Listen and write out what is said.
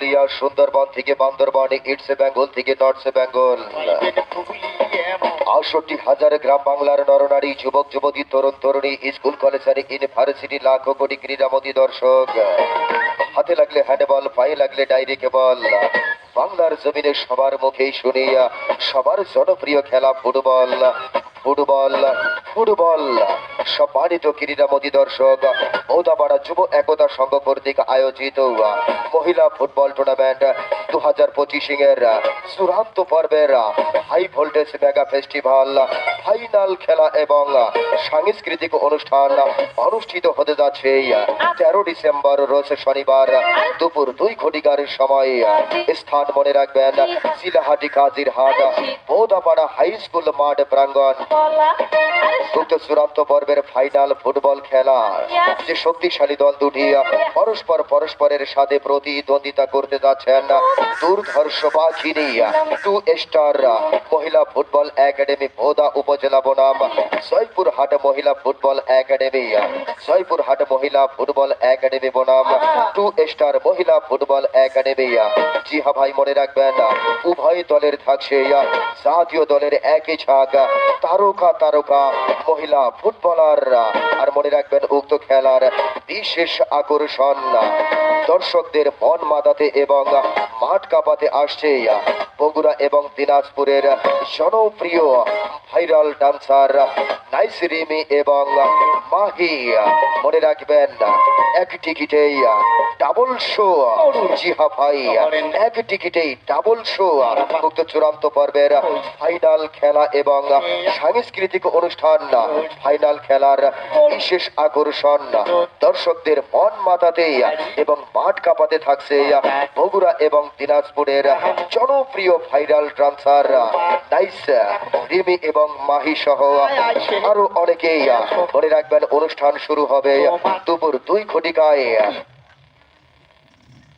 পুরুলিয়া, সুন্দরবন থেকে বান্দরবন, ইটস বেঙ্গল থেকে নর্থ বেঙ্গল, ৬৮,০০০ গ্রাম বাংলার নরনারী, যুবক যুবতী, তরুণ তরুণী, স্কুল কলেজ আর ইউনিভার্সিটি, লাখো কোটি ক্রীড়ামোদী দর্শক, হাতে লাগলে হ্যান্ডবল, পায়ে লাগলে ডাইরেক্ট বল, বাংলার জমিনে সবার মুখেই শুনি সবার জনপ্রিয় খেলা ফুটবল। ফুটবল ফুটবল সম্মানিত ক্রীড়ামোদী দর্শক, ঔদাপাড়া যুব একতা সংঘ কর্তৃক আয়োজিত মহিলা ফুটবল টুর্নামেন্ট 2025 এর চূড়ান্ত পর্বের high voltage mega festival final খেলা এবং সাংস্কৃতিক অনুষ্ঠান অনুষ্ঠিত হতে যাচ্ছে 13 ডিসেম্বর রোজ শনিবার দুপুর 2 ঘটিকার সময়। স্থান মনে রাখবেন, চিলাহাটি কাজিরহাট ঔদাপাড়া হাই স্কুল মাঠ প্রাঙ্গণ। উক্ত চূড়ান্ত পর্বের ফাইনাল ফুটবল খেলা যে শক্তিশালী দল দুটি পরস্পরের সাথে প্রতিদ্বন্দ্বিতা করতে যাচ্ছেন দুর্ধর্ষ বাহিনী 2 স্টার মহিলা ফুটবল একাডেমি বোদা উপজেলা বনাম জয়পুরহাট মহিলা ফুটবল একাডেমি, জয়পুরহাট মহিলা ফুটবল একাডেমি বনাম 2 স্টার মহিলা ফুটবল একাডেমি। জি হ্যাঁ ভাই, মনে রাখবেন উভয় দলের থাকছে জাতীয় দলের একই ঝাঁক তারকা তারকা মহিলা ফুটবলার। আর মনে রাখবেন উক্ত খেলার বিশেষ আকর্ষণ দর্শকদের মন মাতাতে এবং মাঠ কাঁপাতে আসছে বগুড়া এবং দিনাজপুরের জনপ্রিয় ভাইরাল ডান্সার নাইসরিমি এবং মাহি। মনে রাখবেন এক টিকিটেই ডাবল শো। জি হ্যাঁ ভাই, এক টিকিটেই ডাবল শো। উক্ত চূড়ান্ত পর্বের ফাইনাল খেলা এবং সাংস্কৃতিক অনুষ্ঠান ফাইনাল খেলার বিশেষ আকর্ষণ দর্শকদের মন মাতাতে এবং মাঠ কাঁপাতে থাকছে বগুড়া এবং দিনাজপুরের জনপ্রিয় ভাইরাল ডান্সার নাইস রিমি এবং মাহি সহ আরো অনেকেই। মনে রাখবেন অনুষ্ঠান শুরু হবে দুপুর 2 ঘটিকায়।